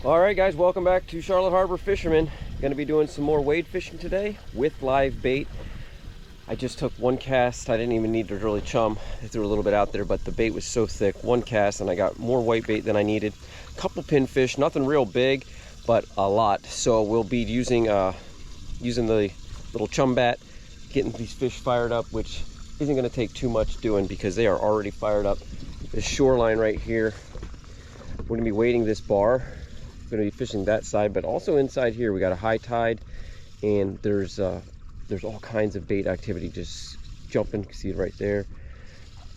All right, guys, welcome back to Charlotte Harbor Fisherman. Going to be doing some more wade fishing today with live bait. I just took one cast. I didn't even need to really chum. I threw a little bit out there, but the bait was so thick. One cast, and I got more white bait than I needed. A couple pinfish, nothing real big, but a lot. So we'll be using the little chum bat, getting these fish fired up, which isn't going to take too much doing because they are already fired up. This shoreline right here, we're going to be wading this bar. We're going to be fishing that side, but also inside here we got a high tide, and there's all kinds of bait activity just jumping. You can see it right there.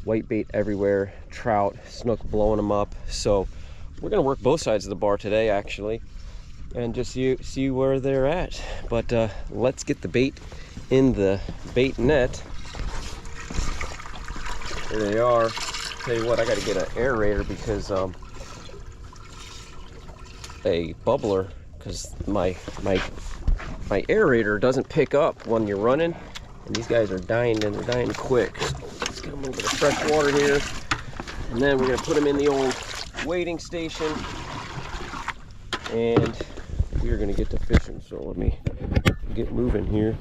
White bait everywhere, trout, snook blowing them up. So we're going to work both sides of the bar today, actually, and just see where they're at. But let's get the bait in the bait net. There they are. Tell you what, I got to get an aerator because a bubbler, because my aerator doesn't pick up when you're running, and these guys are dying, and they're dying quick. So let's get a little bit of fresh water here, and then we're going to put them in the old wading station, and we're going to get to fishing. So let me get moving here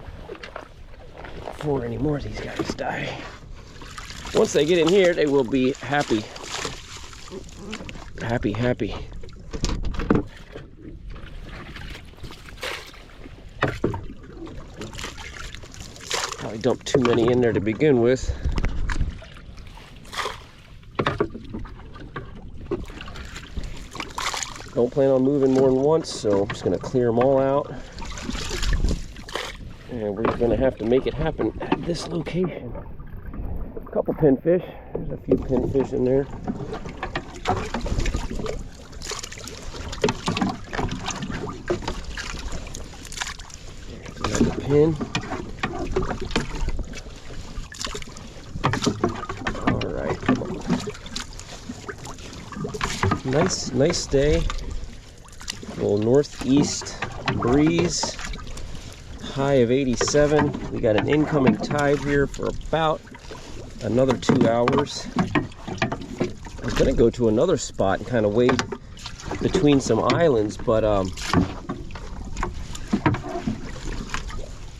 before any more of these guys die. Once they get in here, they will be happy. Happy. Probably dumped too many in there to begin with. Don't plan on moving more than once, so I'm just going to clear them all out. And we're going to have to make it happen at this location. A couple pinfish. There's a few pinfish in there. There's another pin. Alright, come on. Nice day. A little northeast breeze. High of 87. We got an incoming tide here for about another 2 hours. I was gonna go to another spot and kind of wade between some islands, but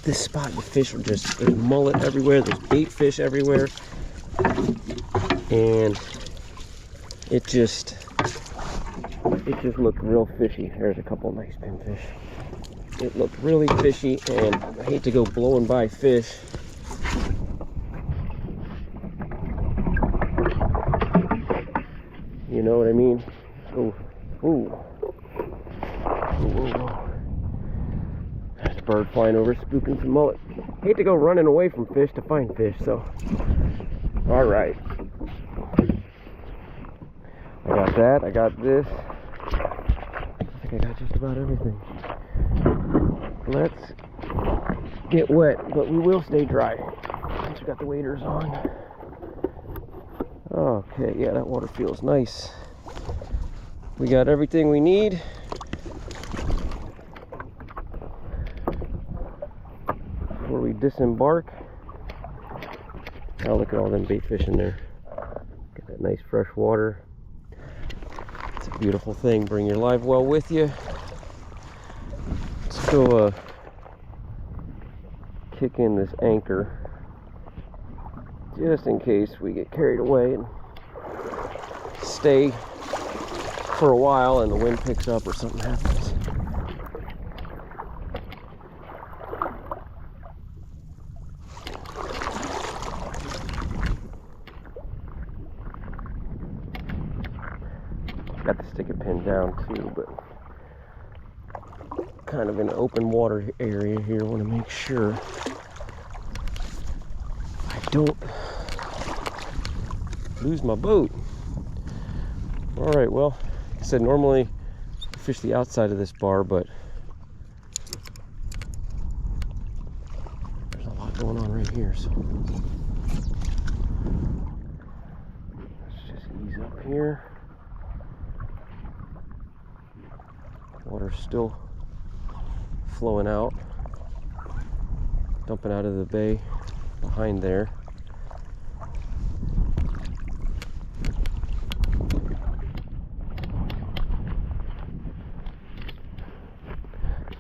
this spot, the fish are just, there's mullet everywhere, there's bait fish everywhere, and it just looked real fishy. There's a couple nice pinfish. It looked really fishy, and I hate to go blowing by fish. You know what I mean? Ooh. There's a bird flying over, spooking some mullet. Hate to go running away from fish to find fish, so. Alright. I got that, I got this. I think I got just about everything. Let's get wet, but we will stay dry once we got the waders on. Okay, yeah, that water feels nice. We got everything we need. Before we disembark. Oh, look at all them bait fish in there. Get that nice fresh water. It's a beautiful thing. Bring your live well with you. Let's go kick in this anchor just in case we get carried away and stay for a while and the wind picks up or something happens. Got to stick a pin down too, but kind of in an open water area here. I want to make sure I don't lose my boat. Alright, well, like I said, normally I fish the outside of this bar, but there's a lot going on right here, so let's just ease up here. Water's still flowing out, dumping out of the bay behind there.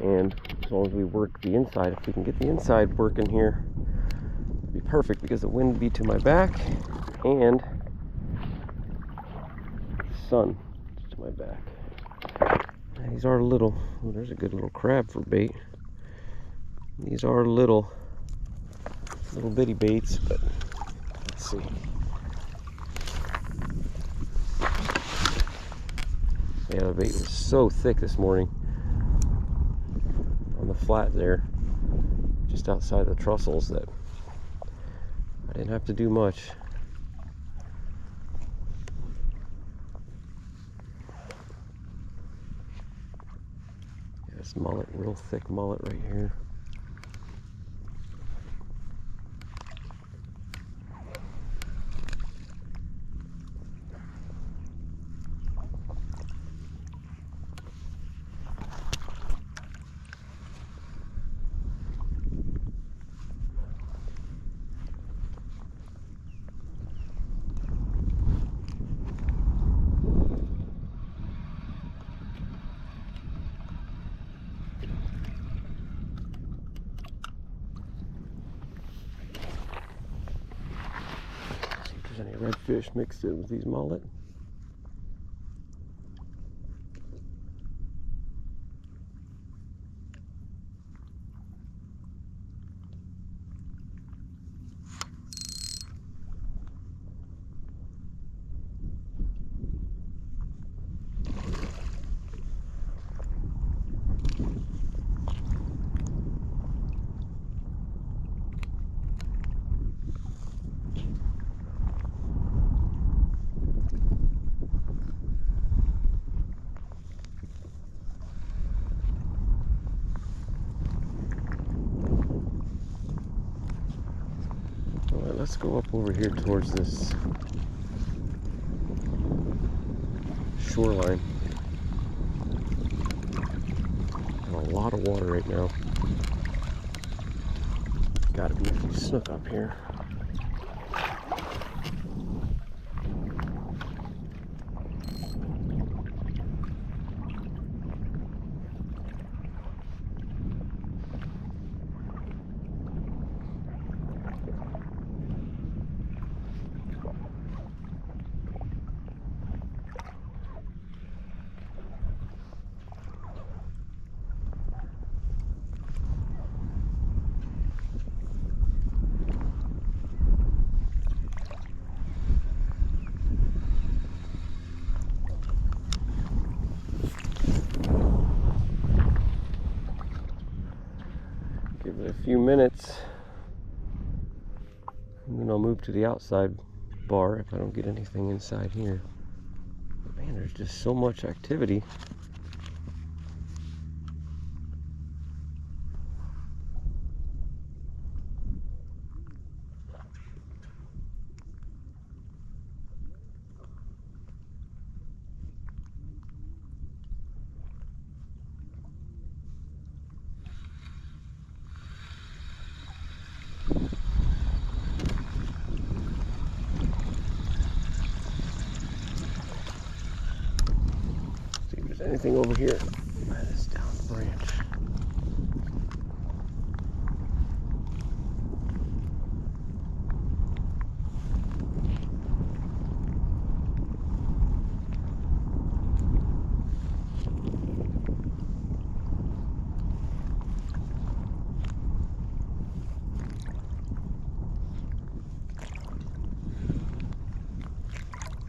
And as long as we work the inside, if we can get the inside working here, it'd be perfect because the wind would be to my back and the sun is to my back. These are little, oh, there's a good little crab for bait. These are little bitty baits, but let's see. Yeah, the bait was so thick this morning on the flat there, just outside the trussels, that I didn't have to do much. Yeah, this mullet, real thick mullet right here. Any redfish mixed in with these mullet. Alright, let's go up over here towards this shoreline. Got a lot of water right now. Gotta be a few snook up here. Give it a few minutes, and then I'll move to the outside bar if I don't get anything inside here. But man, there's just so much activity. Anything over here by this down branch.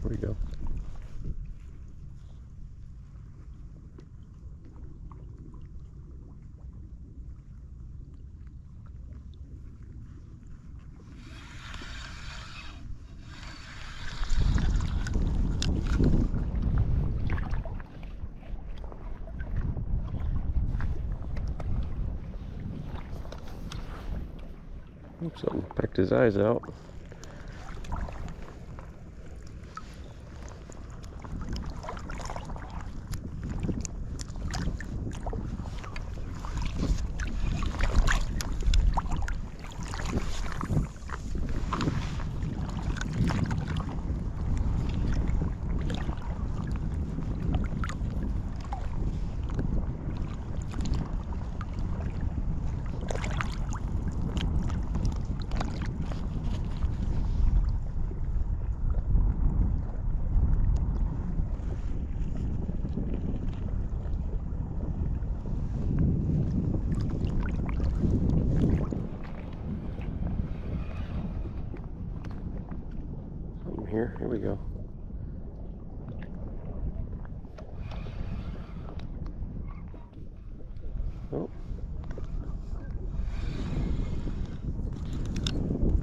Where'd he go? Something pecked his eyes out. Here we go. Oh.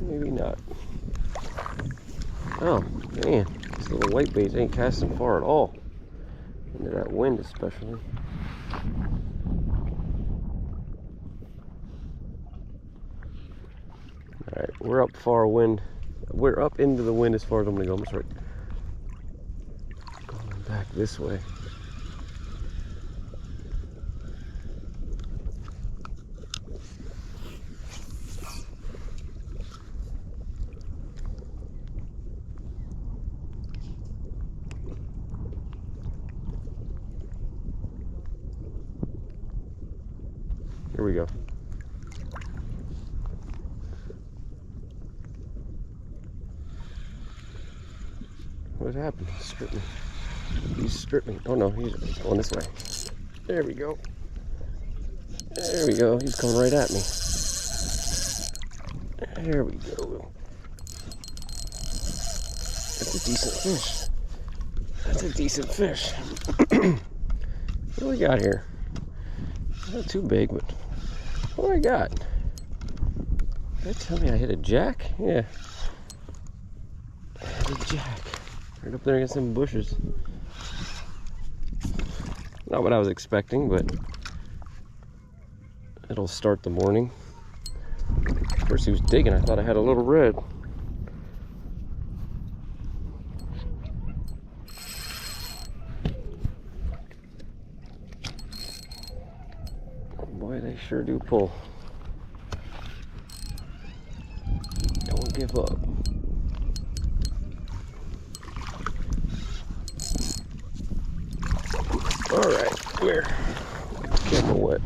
Maybe not. Oh, man. These little white baits ain't casting far at all. Into that wind especially. Alright, we're up far wind. We're up into the wind as far as I'm going to go. I'm sorry. Going back this way. Here we go. What happened? He stripped me. He stripped me. Oh no, he's going this way. There we go. There we go. He's coming right at me. There we go. That's a decent fish. That's a decent fish. What do we got here? Not too big, but what do I got? Did they tell me I hit a jack? Yeah. I hit a jack. Right up there against some bushes. Not what I was expecting, but it'll start the morning. First he was digging, I thought I had a little red. Boy, they sure do pull. Don't give up. Alright, come here. Camera wet.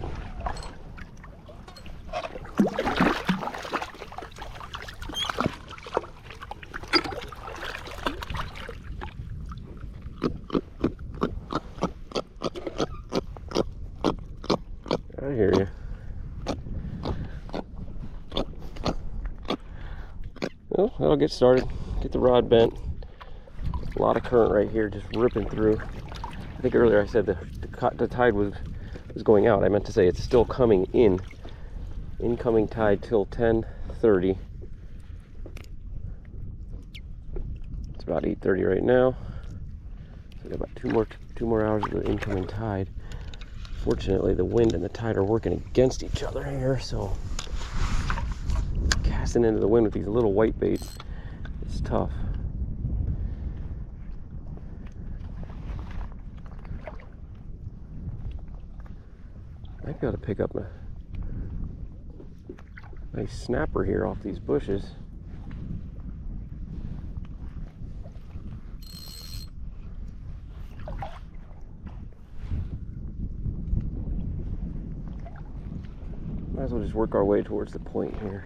I hear you. Well, that'll get started. Get the rod bent. A lot of current right here, just ripping through. I think earlier I said the tide was going out. I meant to say it's still coming in. Incoming tide till 10:30. It's about 8:30 right now. So we got about two more hours of the incoming tide. Fortunately, the wind and the tide are working against each other here, so casting into the wind with these little white baits is tough. Might be able to pick up a nice snapper here off these bushes. Might as well just work our way towards the point here.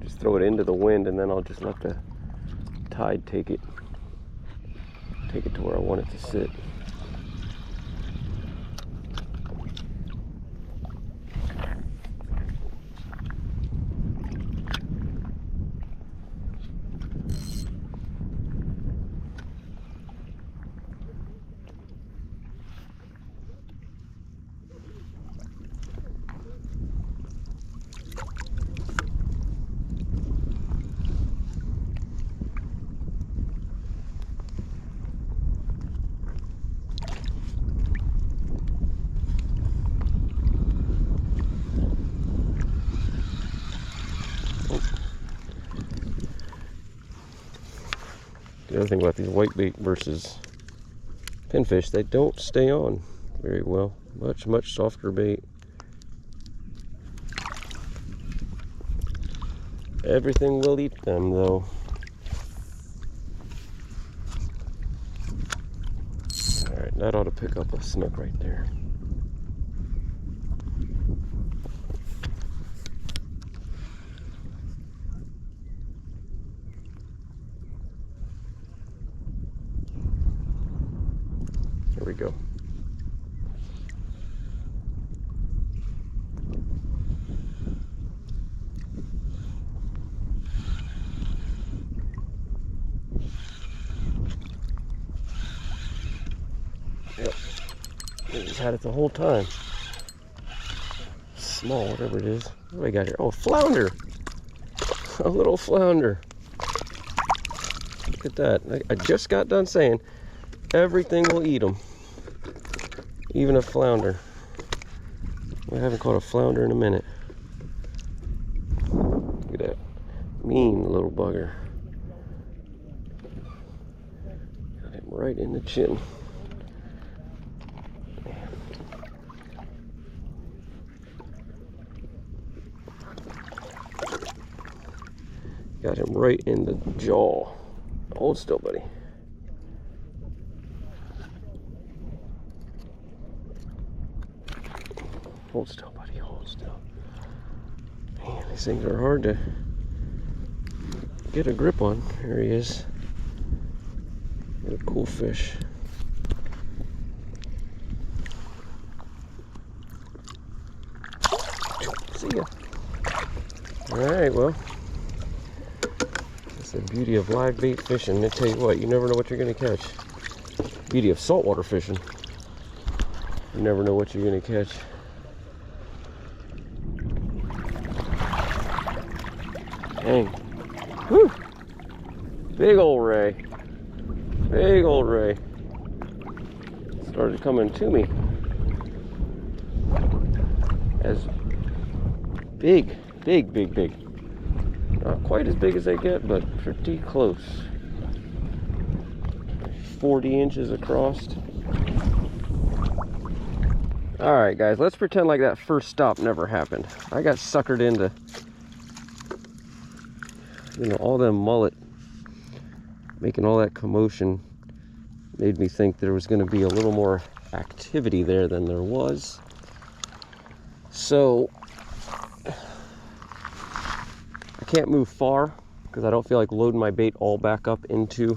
Just throw it into the wind and then I'll just let the tide take it to where I want it to sit. The other thing about these whitebait versus pinfish, they don't stay on very well. Much softer bait. Everything will eat them though. Alright, that ought to pick up a snook right there. Where'd he go? Yep. He's had it the whole time. Small, whatever it is. What do I got here? Oh, flounder. A little flounder. Look at that. I just got done saying everything will eat them. Even a flounder. I haven't caught a flounder in a minute. Look at that. Mean little bugger. Got him right in the chin. Got him right in the jaw. Hold still, buddy. Hold still, buddy. Hold still. Man, these things are hard to get a grip on. Here he is. What a cool fish. See ya. All right, well. The beauty of live bait fishing. I tell you what, you never know what you're going to catch. Beauty of saltwater fishing. You never know what you're going to catch. Dang. Whew. Big old ray. Big old ray. Started coming to me. As big. Not quite as big as they get, but pretty close. 40 inches across. Alright guys, let's pretend like that first stop never happened. I got suckered into, all them mullet making all that commotion. Made me think there was going to be a little more activity there than there was. So I can't move far because I don't feel like loading my bait all back up into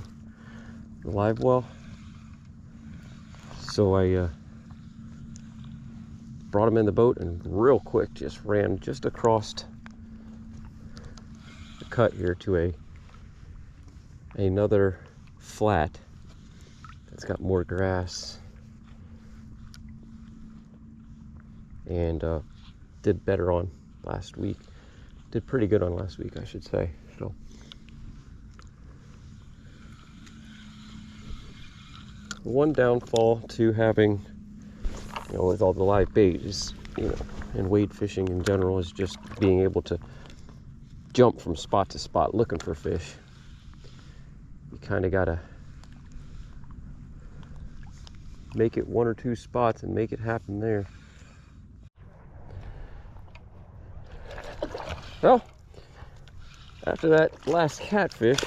the live well. So I brought him in the boat and real quick just ran just across the cut here to another flat that's got more grass, and did better on last week. Did pretty good on last week, I should say. So one downfall to having, with all the live bait is, and wade fishing in general, is just being able to jump from spot to spot looking for fish. You kind of gotta make it one or two spots and make it happen there. Well, after that last catfish,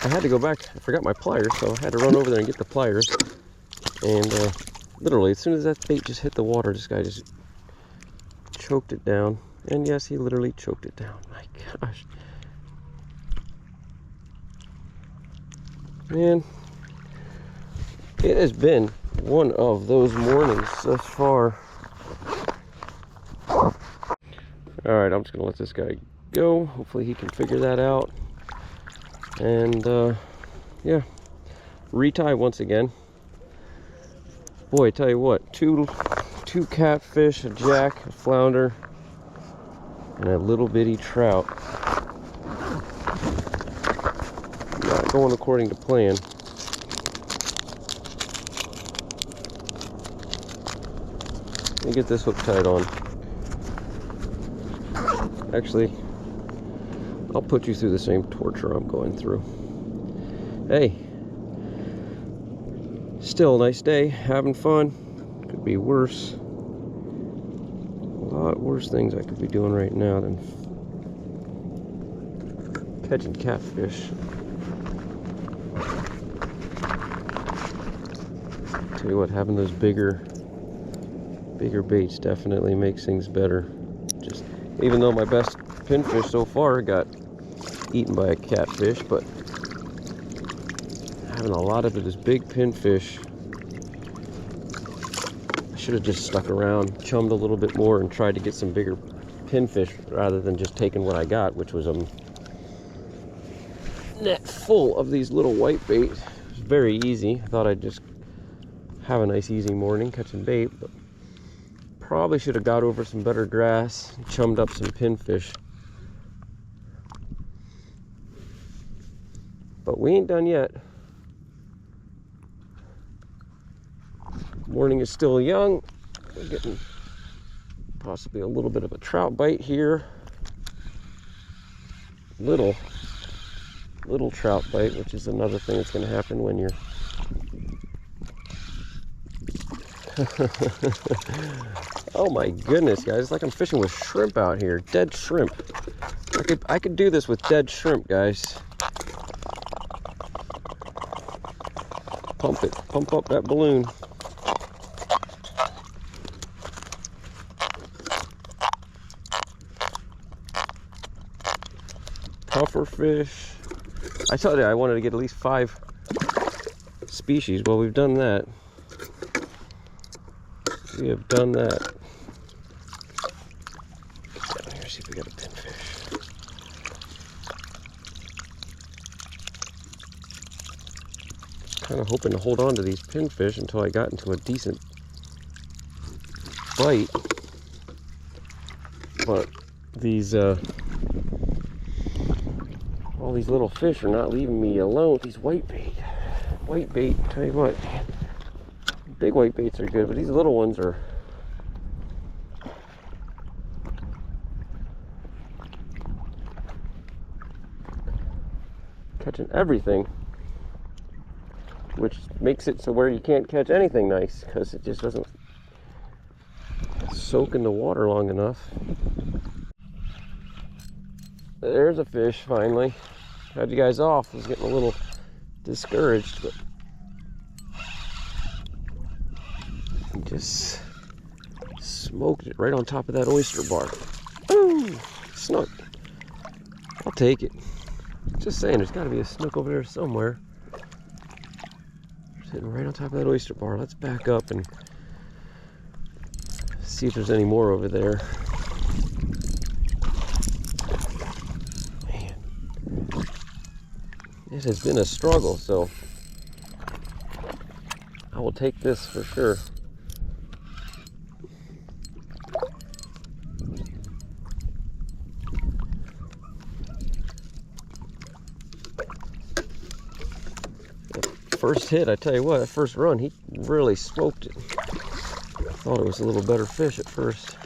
I had to go back. I forgot my pliers, so I had to run over there and get the pliers. And literally, as soon as that bait just hit the water, this guy just choked it down. And yes, he literally choked it down. My gosh. Man, it has been one of those mornings thus far. Alright, I'm just going to let this guy go. Hopefully he can figure that out. And, yeah. Retie once again. Boy, I tell you what. Two catfish, a jack, a flounder, and a little bitty trout. Not going according to plan. Let me get this hook tied on. Actually, I'll put you through the same torture I'm going through. Hey, still a nice day, having fun. Could be worse. A lot worse things I could be doing right now than catching catfish. Tell you what, having those bigger baits definitely makes things better. Just even though my best pinfish so far got eaten by a catfish, but Having a lot of it is big pinfish. I should have just stuck around, chummed a little bit more, and tried to get some bigger pinfish rather than just taking what I got, which was a net full of these little white bait. It was very easy. I thought I'd just have a nice easy morning catching bait, but probably should have got over some better grass and chummed up some pinfish. But we ain't done yet. Morning is still young. We're getting possibly a little bit of a trout bite here. Little trout bite, which is another thing that's going to happen when you're oh my goodness, guys, it's like I'm fishing with shrimp out here. Dead shrimp. I could do this with dead shrimp, guys. Pump it. Pump up that balloon. Puffer fish. I told you I wanted to get at least 5 species. Well, we've done that. We have done that. Get down here, see if we got a pinfish. Kind of hoping to hold on to these pinfish until I got into a decent bite. But these all these little fish are not leaving me alone with these white bait. White bait, tell you what, big white baits are good, but these little ones are catching everything, which makes it so where you can't catch anything nice because it just doesn't soak in the water long enough. There's a fish finally. Had you guys off. I was getting a little discouraged, but just smoked it right on top of that oyster bar. Ooh, snook. I'll take it. Just saying, there's got to be a snook over there somewhere. Sitting right on top of that oyster bar. Let's back up and see if there's any more over there. Man, it has been a struggle, so I will take this for sure. First hit, I tell you what, that first run, he really smoked it. I thought it was a little better fish at first.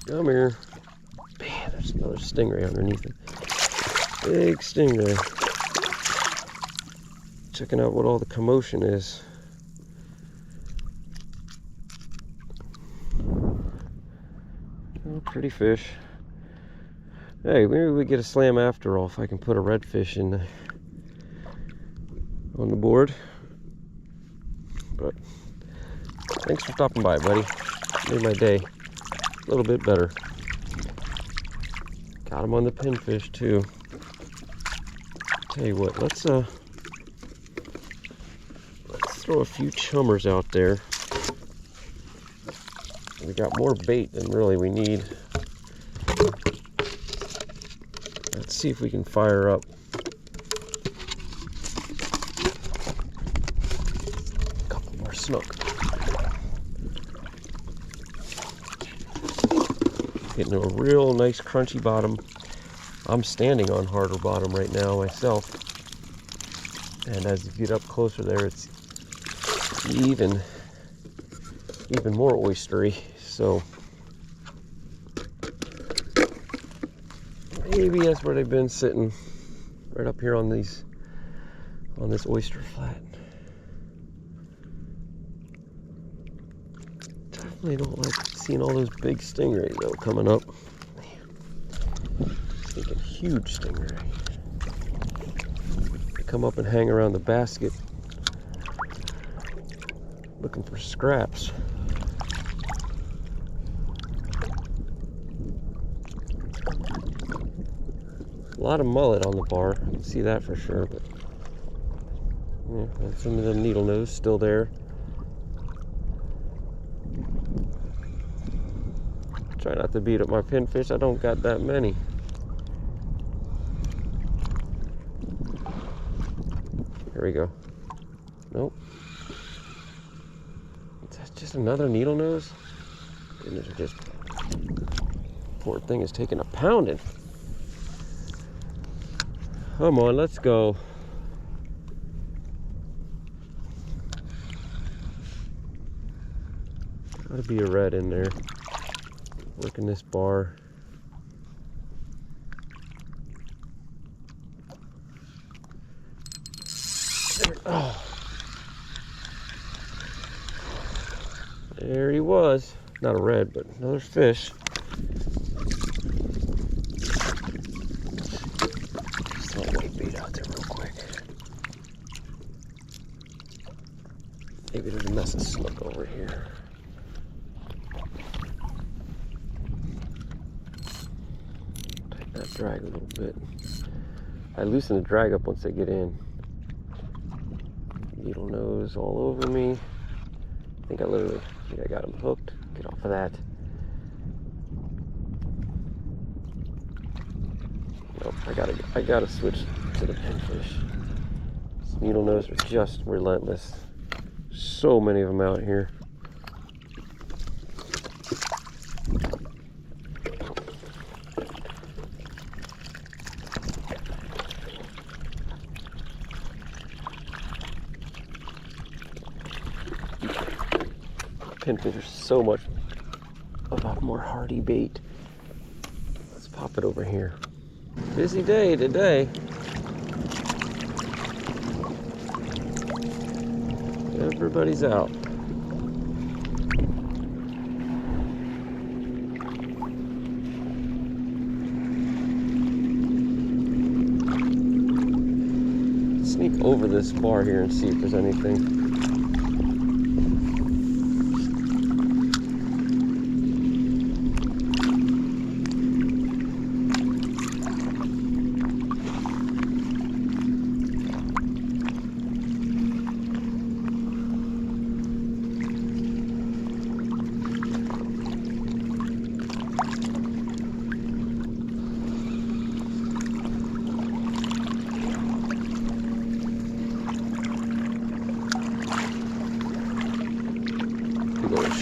Come here. Man, there's another stingray underneath it. Big stingray. Checking out what all the commotion is. Oh, pretty fish. Hey, maybe we get a slam after all if I can put a redfish in on the board. But thanks for stopping by, buddy. Made my day a little bit better. Got him on the pinfish too. Tell you what, let's throw a few chummers out there. We got more bait than really we need. Let's see if we can fire up a couple more snook. Getting a real nice crunchy bottom. I'm standing on harder bottom right now myself. And as you get up closer there, it's even more oystery. So maybe that's where they've been sitting, right up here on this oyster flat. Definitely don't like seeing all those big stingrays though coming up. Man, thinking huge stingray. They come up and hang around the basket looking for scraps. A lot of mullet on the bar. I can see that for sure, but yeah, some of the needle nose still there. Try not to beat up my pinfish. I don't got that many. Here we go. Nope. That's just another needle nose. Goodness, just poor thing is taking a pounding. Come on, let's go. Gotta be a red in there. Working this bar. Oh. There he was. Not a red, but another fish. Just throw a white bait out there real quick. Maybe there's a mess of snook over here. Tighten that drag a little bit. I loosen the drag up once I get in. Needle nose all over me. I think I got him hooked. Get off of that. Nope, I gotta switch to the pinfish. These needle nose are just relentless. So many of them out here. Pinfish are so much of a more hardy bait. Let's pop it over here. Busy day today. Everybody's out. Sneak over this bar here and see if there's anything.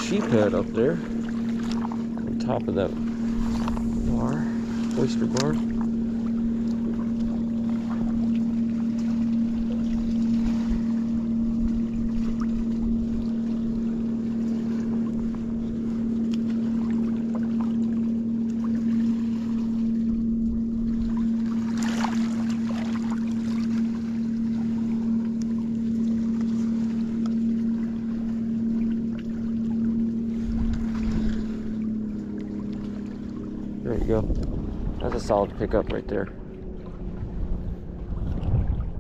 Sheephead up there on top of that bar, oyster bar. There you go. That's a solid pickup right there.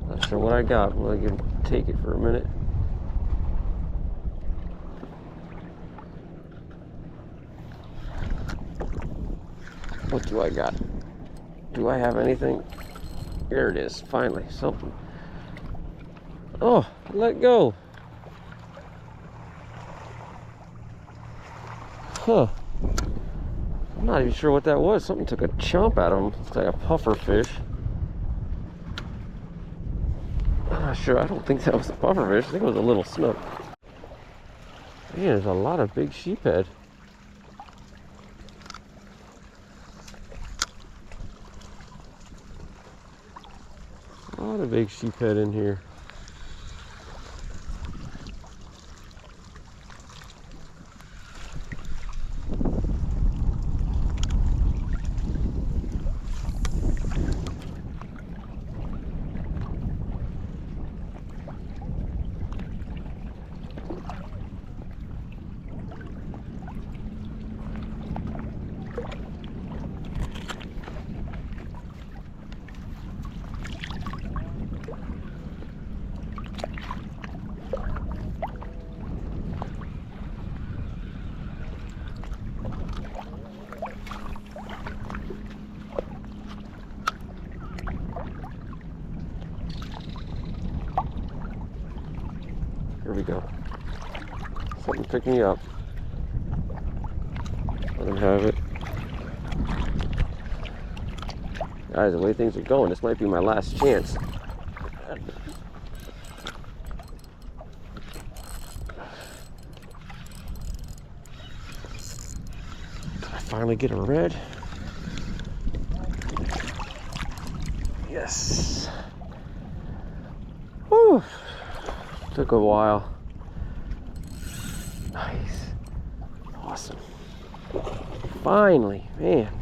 Not sure what I got. We'll take it for a minute. What do I got? Do I have anything? There it is. Finally, something. Oh, let go. Huh. I'm not even sure what that was. Something took a chomp out of him. It's like a puffer fish. I'm not sure. I don't think that was a puffer fish. I think it was a little snook. Man, there's a lot of big sheephead. A lot of big sheephead in here. go. Something picked me up. Let him have it. Guys, the way things are going, this might be my last chance. Did I finally get a red? Yes. Whew. Took a while. Nice. Awesome. Finally, man.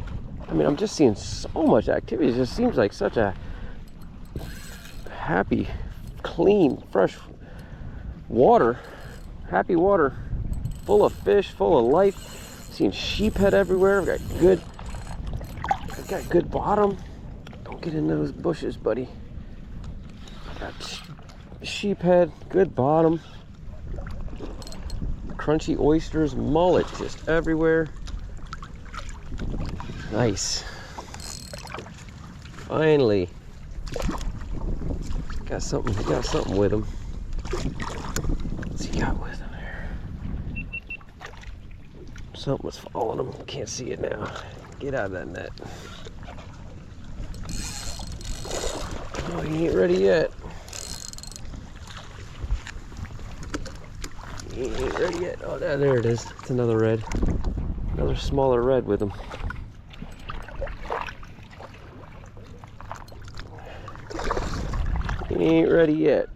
I mean, I'm just seeing so much activity. It just seems like such a happy, clean, fresh water. Happy water. Full of fish, full of life. Seeing sheephead everywhere. I've got good bottom. Don't get in those bushes, buddy. Got sheephead, good bottom. Crunchy oysters, mullet just everywhere. Nice. Finally. Got something with him. What's he got with him there? Something was following him. Can't see it now. Get out of that net. Oh, he ain't ready yet. He ain't ready yet. Oh, there it is. It's another red. Another smaller red with him. He ain't ready yet.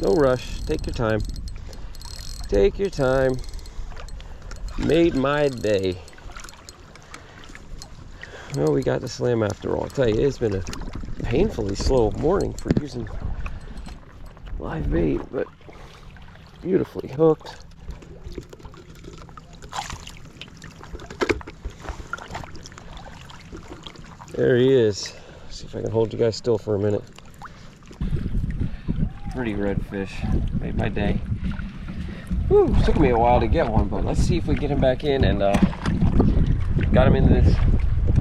No rush. Take your time. Take your time. Made my day. Well, we got the slam after all. I'll tell you, it's been a painfully slow morning for using live bait, but beautifully hooked. There he is. See if I can hold you guys still for a minute. Pretty red fish. Made my day. Whew, took me a while to get one, but let's see if we get him back in and got him in this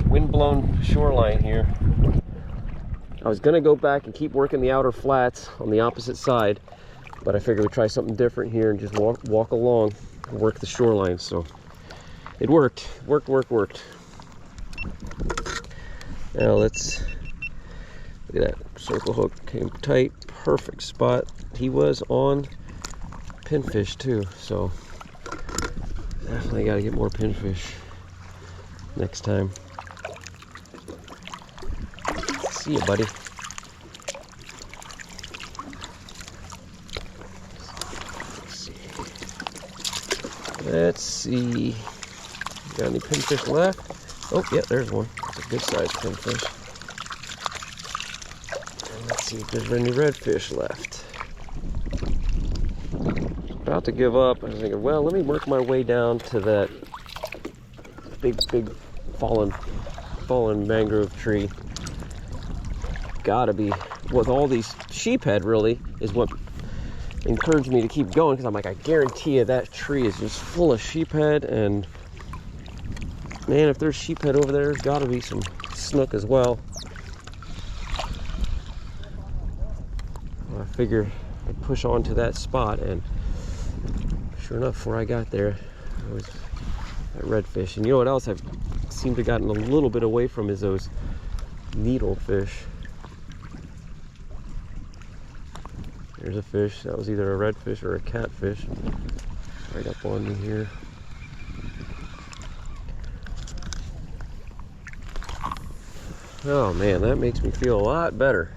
wind-blown shoreline here. I was gonna go back and keep working the outer flats on the opposite side, but I figured we'd try something different here and just walk along and work the shoreline. So it worked. Worked. Now let's look at that circle hook. Came tight, perfect spot. He was on pinfish too, so definitely got to get more pinfish next time. See you, buddy. Let's see. Got any pinfish left? Oh, yeah, there's one. It's a good sized pinfish. And let's see if there's any redfish left. About to give up. I was thinking, well, let me work my way down to that big fallen mangrove tree. Gotta be, with all these sheephead really is what encouraged me to keep going, because I'm like, I guarantee you that tree is just full of sheephead, and man, if there's sheephead over there, there's gotta be some snook as well. I figure I'd push on to that spot, and sure enough, before I got there, it was that redfish. And you know what else I've seemed to gotten a little bit away from is those needlefish. There's a fish. That was either a redfish or a catfish. Right up on me here. Oh man, that makes me feel a lot better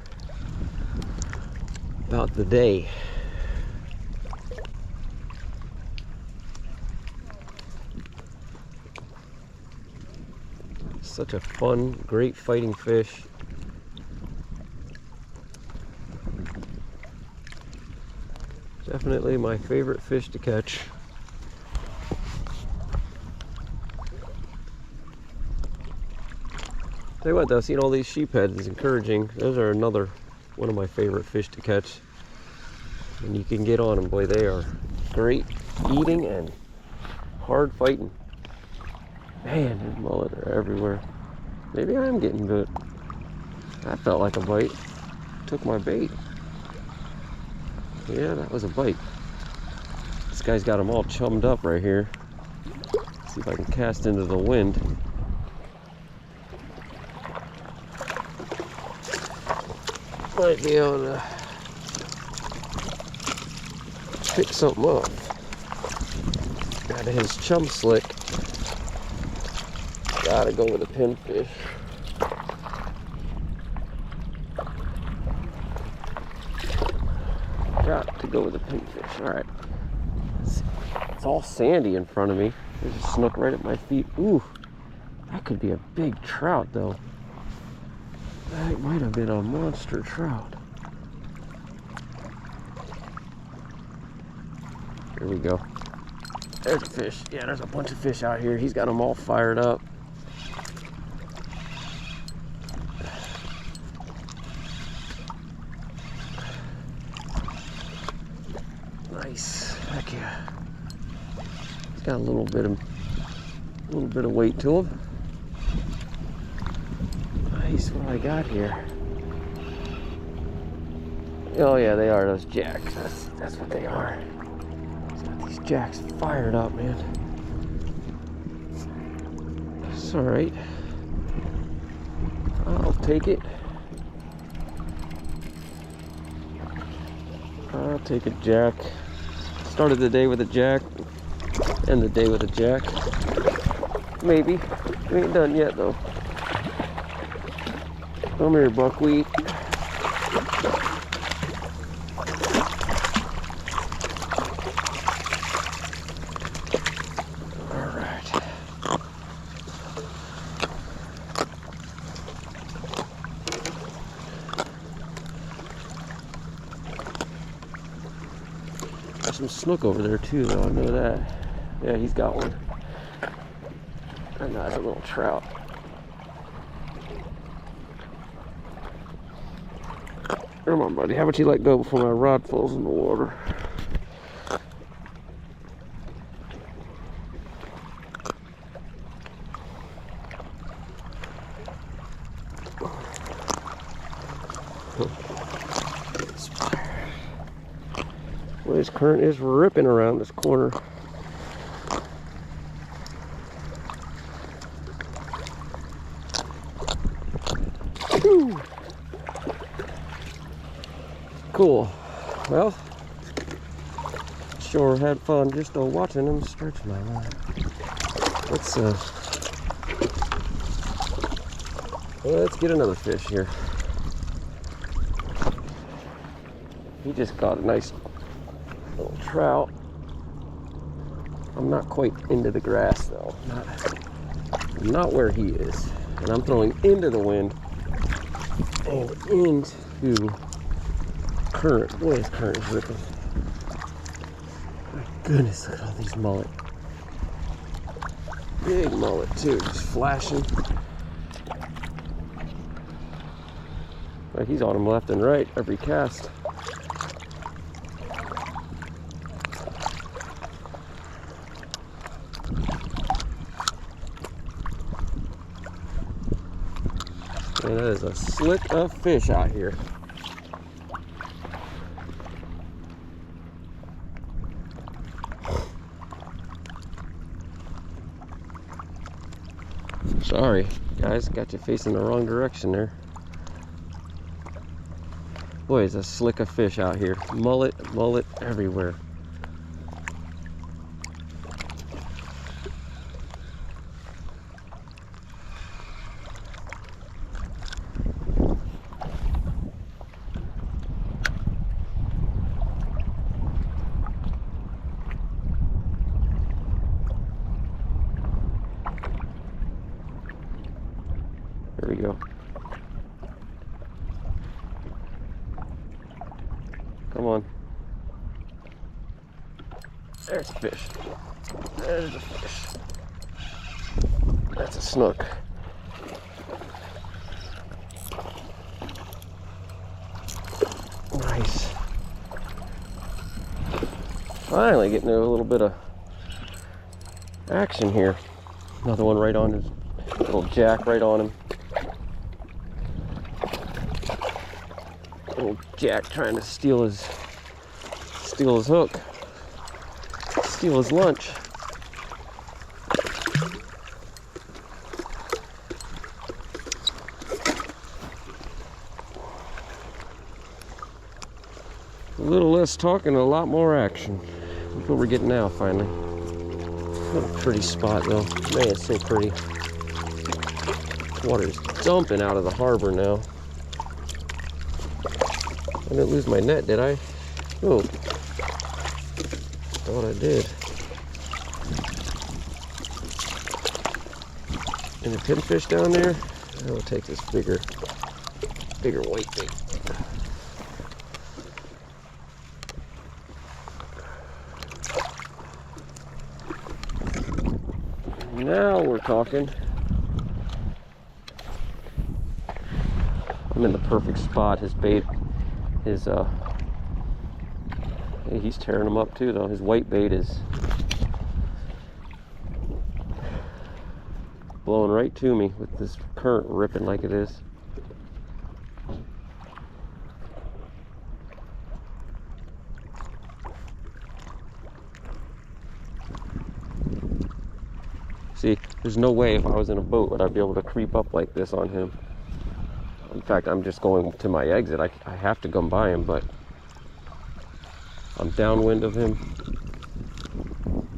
about the day. Such a fun, great fighting fish. Definitely my favorite fish to catch. Tell you what though, seeing all these sheepheads is encouraging. Those are another one of my favorite fish to catch. And you can get on them, boy, they are great eating and hard fighting. Man, these mullet are everywhere. Maybe I am getting bit. That felt like a bite. Took my bait. Yeah, that was a bite. This guy's got them all chummed up right here. Let's see if I can cast into the wind. Might be able to pick something up out of his chum slick. Gotta go with a pinfish. Got to go with a pinfish. All right. It's all sandy in front of me. There's a snook right at my feet. Ooh, that could be a big trout though. That might have been a monster trout. Here we go. There's a fish. Yeah, there's a bunch of fish out here. He's got them all fired up. Nice. Heck yeah. He's got a little bit of weight to him. Nice. What do I got here? Oh yeah, they are those jacks. That's what they are. He's got these jacks fired up, man. It's all right. I'll take it. I'll take a jack. Started the day with a jack. End the day with a jack. Maybe. We ain't done yet though. Come here, buckwheat. All right. There's some snook over there too, though. I know that. Yeah, he's got one. And that's a little trout. Come on, buddy. How about you let go before my rod falls in the water? Well, this current is ripping around this corner. Whew. Cool. Well, sure had fun just watching them stretch my line. Let's get another fish here. He just caught a nice little trout. I'm not quite into the grass though. Not where he is. And I'm throwing into the wind and into current. Boy, this current is ripping. My goodness, look at all these mullet. Big mullet too, just flashing. Like he's on them left and right every cast. And that is a slick of fish out here. Sorry, guys, got you facing the wrong direction there. Boy, it's a slick of fish out here. Mullet everywhere. There we go. Come on. There's a fish. There's a fish. That's a snook. Nice. Finally getting a little bit of action here. Another one right on his little jack, right on him. Little Jack trying to steal his hook, steal his lunch. A little less talking, a lot more action. Look what we're getting now, finally. What a pretty spot, though. Man, it's so pretty. Water's dumping out of the harbor now. I didn't lose my net, did I? Oh. Thought I did. And the pinfish down there? I will take this bigger white bait. Now we're talking. I'm in the perfect spot. His bait, he's tearing them up too, though. His white bait is blowing right to me with this current ripping like it is. See, there's no way if I was in a boat would I be able to creep up like this on him. In fact, I'm just going to my exit. I have to come by him, but I'm downwind of him.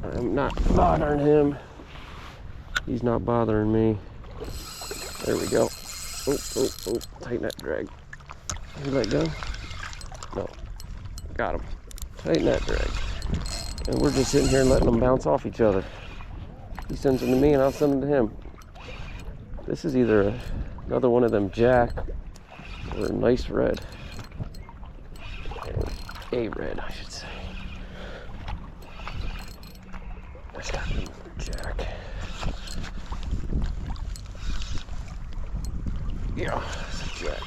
I'm not bothering him. He's not bothering me. There we go. Oh, tighten that drag. Did you let go? No. Got him. Tighten that drag. And we're just sitting here letting them bounce off each other. He sends them to me and I'll send them to him. This is either another one of them jack or a nice red. A red, I should say. That's got to be jack. Yeah, it's a jack.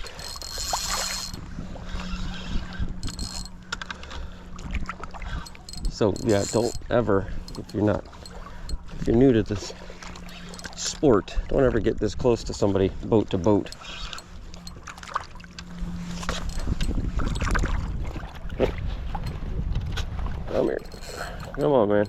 So yeah, don't ever, if you're new to this sport, don't ever get this close to somebody boat to boat. Come here. Come on, man.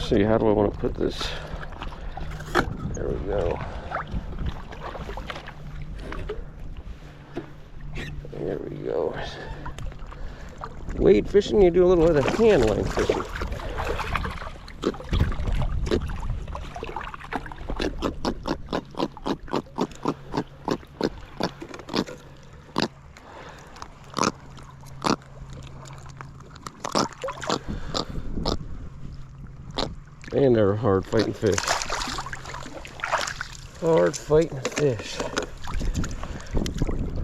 See, how do I want to put this? There we go. There we go. Wade fishing, you do a little bit of hand line fishing. And they're hard fighting fish. Hard fighting fish.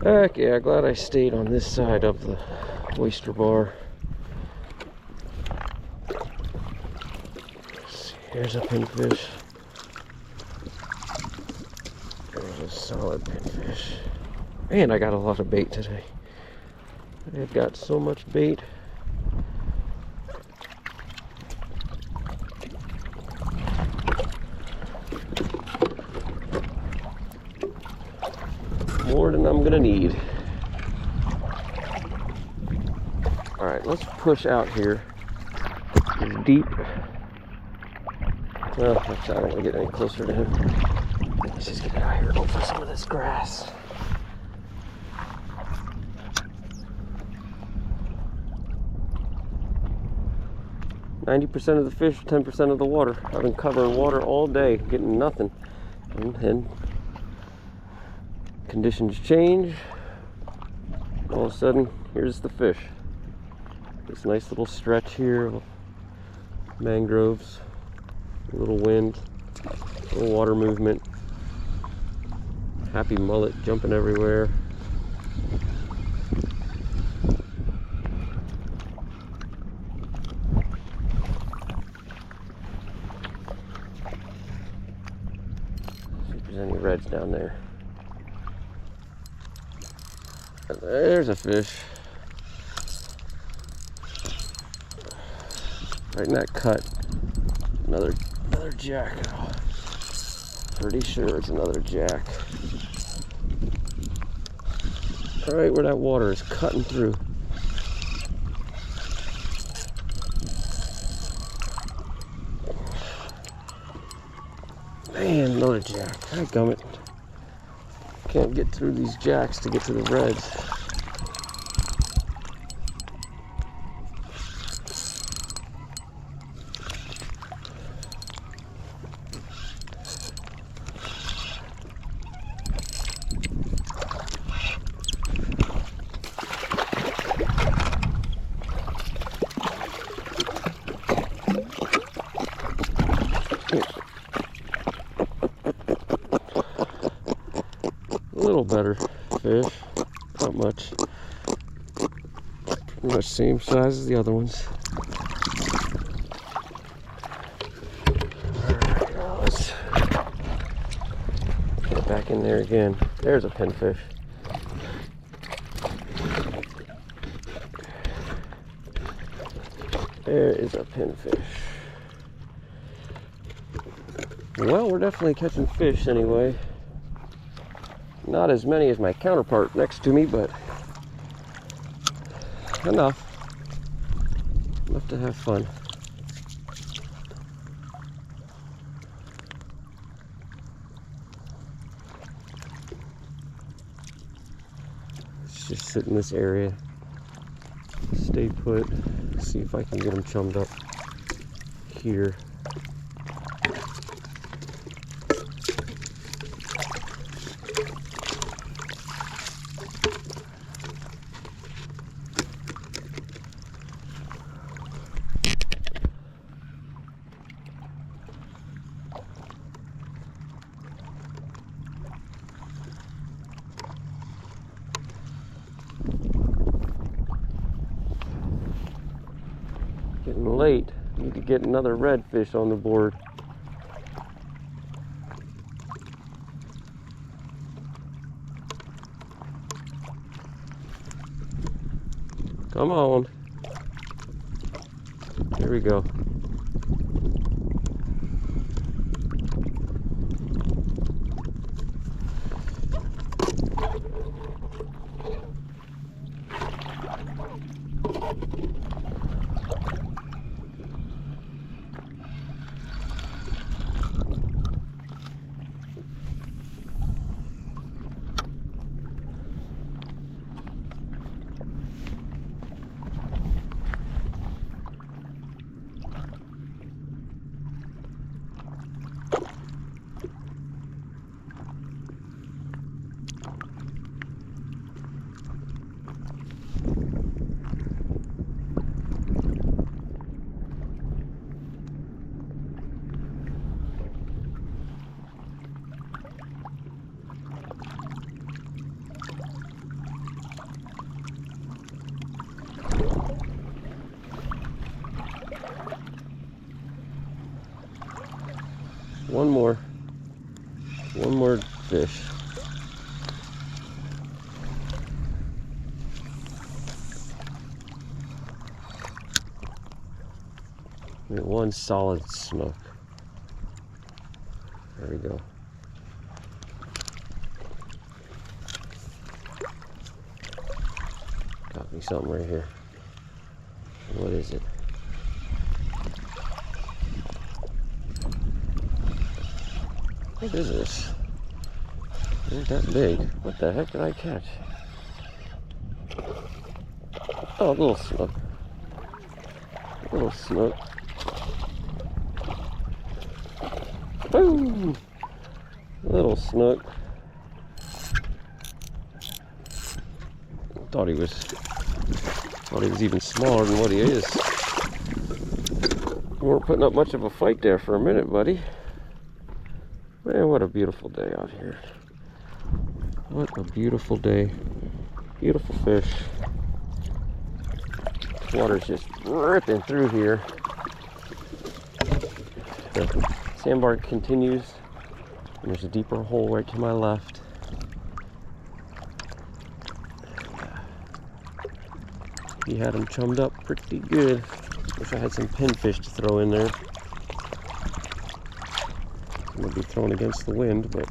Heck yeah, glad I stayed on this side of the oyster bar. Here's a pinfish. There's a solid pinfish. And I got a lot of bait today. I've got so much bait. More than I'm gonna need. All right, let's push out here. It's deep. Well, actually, I don't want to get any closer to him. Let's just get out here and go for some of this grass. "90% of the fish, 10% of the water." I've been covering water all day, getting nothing. And then conditions change. All of a sudden, here's the fish. This nice little stretch here of mangroves, a little wind, a little water movement. Happy mullet jumping everywhere. See if there's any reds down there. There's a fish. Right in that cut. Another jack. Oh, pretty sure it's another jack. Right where that water is cutting through. Man, another jack. Dadgummit. Can't get through these jacks to get to the reds. A little better fish, not much. Pretty much same size as the other ones. Alright, now let's get back in there again. There's a pinfish. There is a pinfish. Well, we're definitely catching fish anyway. Not as many as my counterpart next to me, but enough. Enough to have fun. Let's just sit in this area. Stay put. See if I can get them chummed up here. Getting late. Need to get another redfish on the board. Come on. Here we go. One more fish. One solid snook. There we go. Got me something right here. What is it? What is this? It ain't that big. What the heck did I catch? Oh, a little snook. A little snook. Boom! Little snook. Thought he was even smaller than what he is. You weren't putting up much of a fight there for a minute, buddy. Man, what a beautiful day out here. What a beautiful day. Beautiful fish. Water's just ripping through here. The sandbar continues, and there's a deeper hole right to my left. he had them chummed up pretty good. Wish I had some pinfish to throw in there. I'm gonna be thrown against the wind, but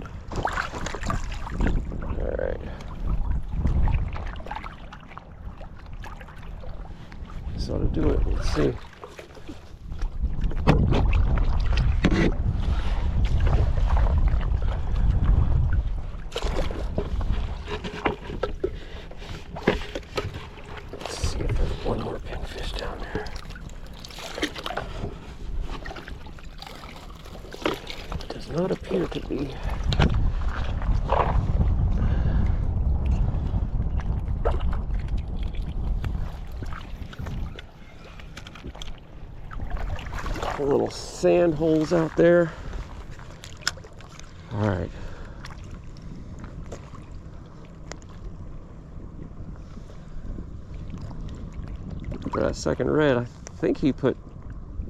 all right. This ought to do it. Let's see. Let's see if there's one more pinfish down there. Does not appear to be. Little sand holes out there. All right. For that second red, I think he put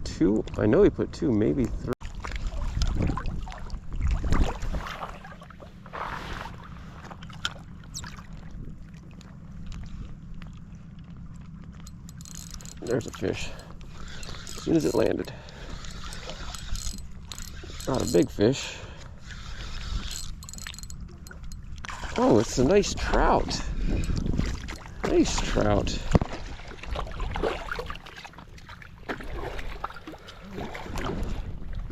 2. I know he put 2, maybe 3. There's a fish. As soon as it landed. Not a big fish. Oh, it's a nice trout. Nice trout.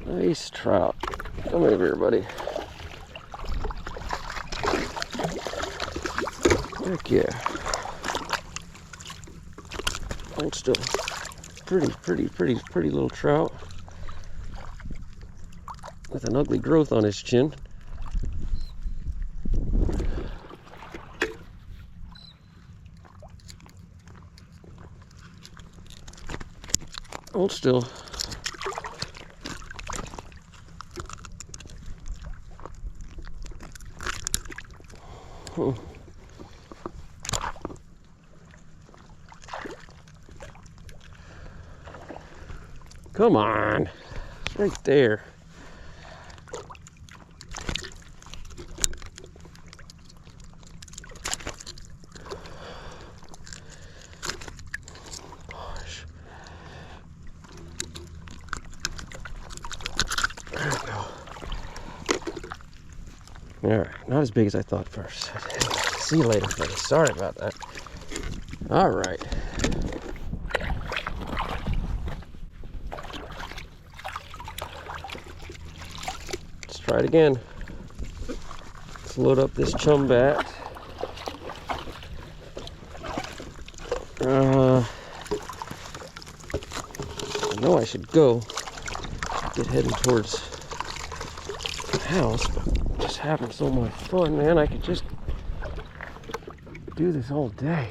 Nice trout. Come over here, buddy. Heck yeah. Hold still. Pretty little trout. With an ugly growth on his chin. Hold still. Come on. It's right there. Alright, not as big as I thought first. See you later, buddy. Sorry about that. Alright. Let's try it again. Let's load up this chum bat. I know I should go. Get heading towards the house, but just having so much fun, man. I could just do this all day.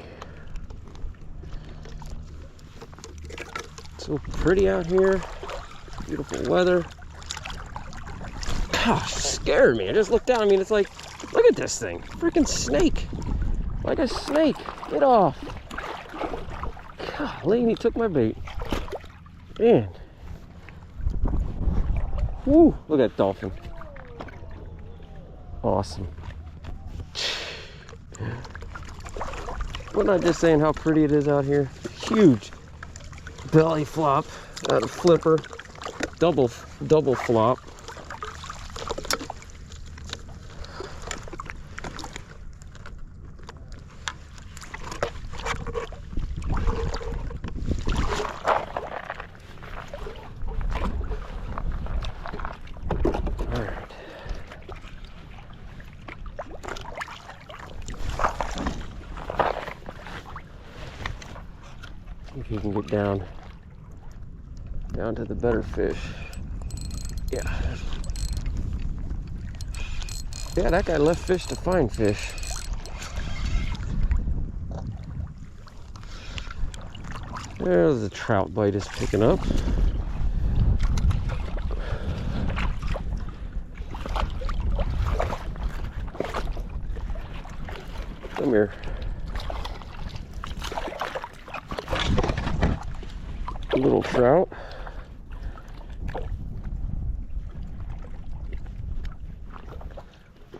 So pretty out here. Beautiful weather. Gosh, it scared me. I just looked down. I mean, it's like, look at this thing. Freaking snake. Like a snake. Get off. Golly, he took my bait. Man. Woo, look at that dolphin. Awesome. Wasn't I just saying how pretty it is out here? Huge belly flop out of flipper. Double flop. If you can get down to the better fish. Yeah, that guy left fish to find fish. There's the trout bite is picking up. Come here. Little trout.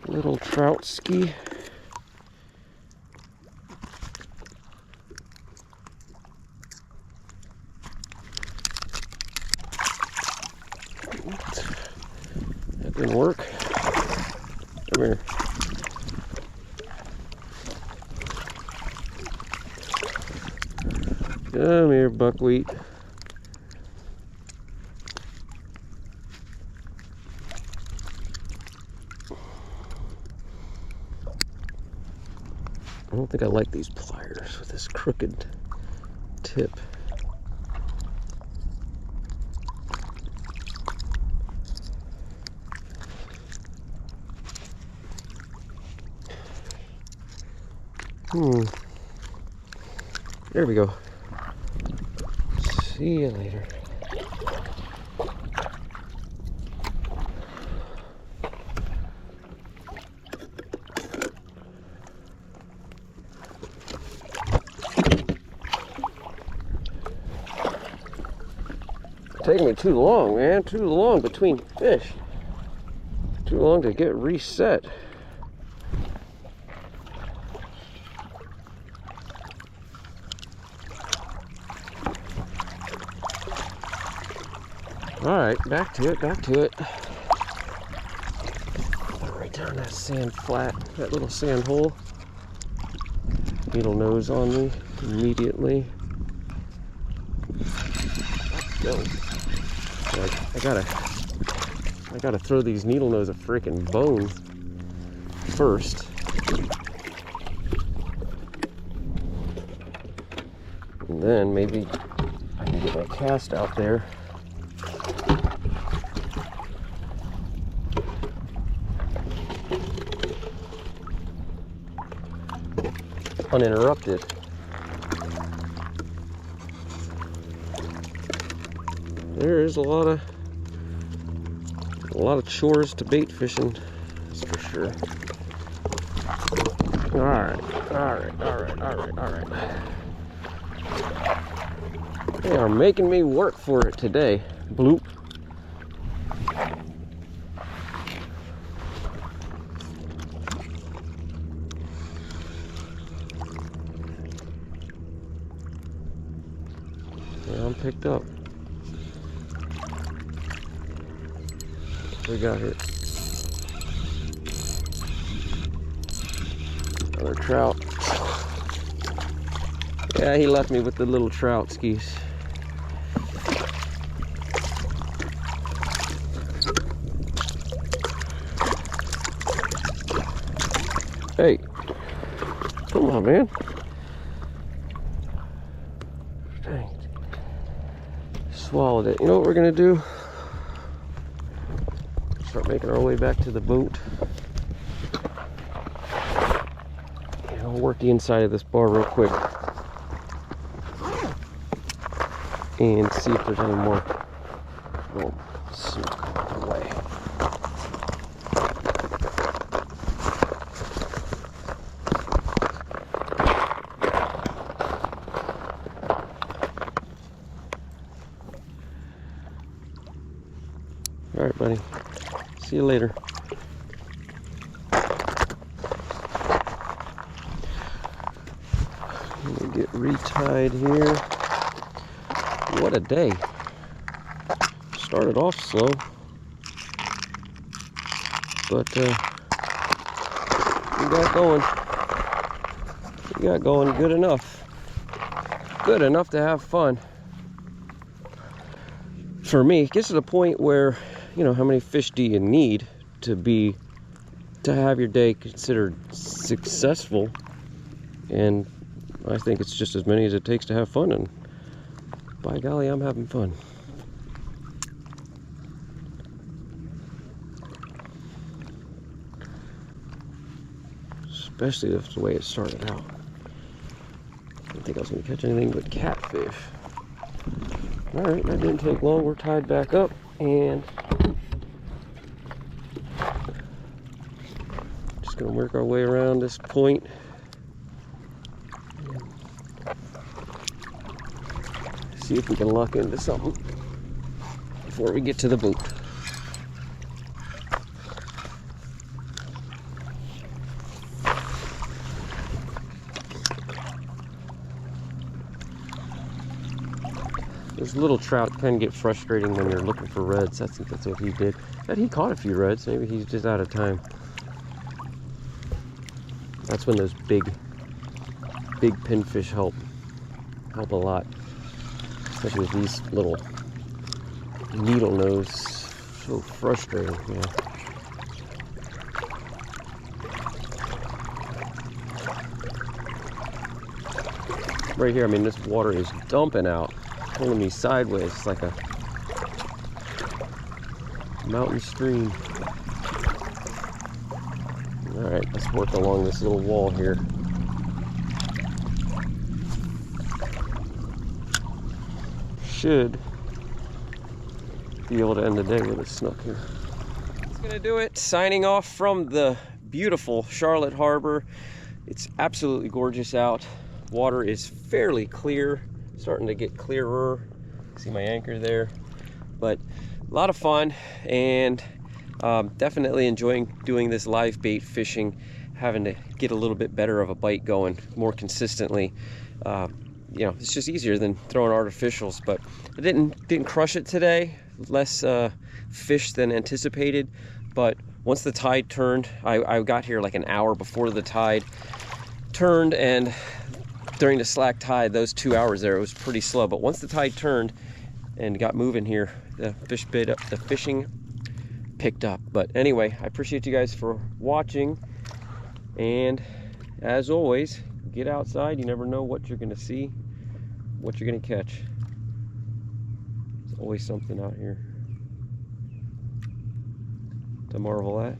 Little trout ski. Come here, buckwheat. I don't think I like these pliers with this crooked tip. There we go. See you later. Taking me too long, man. Too long between fish. Too long to get reset. All right, back to it, back to it. Right down that sand flat, that little sand hole. Needle nose on me immediately. Let's go. I gotta throw these needle nose a freaking bone first. And then maybe I can get my cast out there. Uninterrupted. There is a lot of chores to bait fishing, that's for sure. All right. They are making me work for it today. Bloop. Yeah, I'm picked up. What we got here? Another trout. Yeah, he left me with the little trout skis. Hey, come on, man. Dang. Swallowed it. You know what we're gonna do? Start making our way back to the boat. And I'll work the inside of this bar real quick and see if there's any more little snook on the way. All right, buddy. See you later. Let me get retied here. What a day. Started off slow, but we got going. We got going good enough. Good enough to have fun. For me, it gets to the point where, you know, how many fish do you need to have your day considered successful? And I think it's just as many as it takes to have fun, and by golly, I'm having fun. Especially if the way it started out. I didn't think I was going to catch anything but catfish. Alright, that didn't take long. We're tied back up, and just going to work our way around this point. See if we can lock into something before we get to the boat. Those little trout can get frustrating when you're looking for reds. I think that's what he did. But he caught a few reds. Maybe he's just out of time. That's when those big pinfish help a lot. especially with these little needle nose. So frustrating, yeah. Right here, I mean, this water is dumping out, pulling me sideways. It's like a mountain stream. All right, let's work along this little wall here. Should be able to end the day with a snook here. That's gonna do it. Signing off from the beautiful Charlotte Harbor. It's absolutely gorgeous out. Water is fairly clear, starting to get clearer. See my anchor there, but a lot of fun, and definitely enjoying doing this live bait fishing, having to get a little bit better of a bite going more consistently. You know, it's just easier than throwing artificials, but I didn't crush it today. Less fish than anticipated, but once the tide turned, I got here like an hour before the tide turned, and during the slack tide, those 2 hours there, it was pretty slow. But once the tide turned and got moving here, the fishing picked up. But anyway, I appreciate you guys for watching, and as always, get outside. You never know what you're gonna see, what you're gonna catch. There's always something out here to marvel at.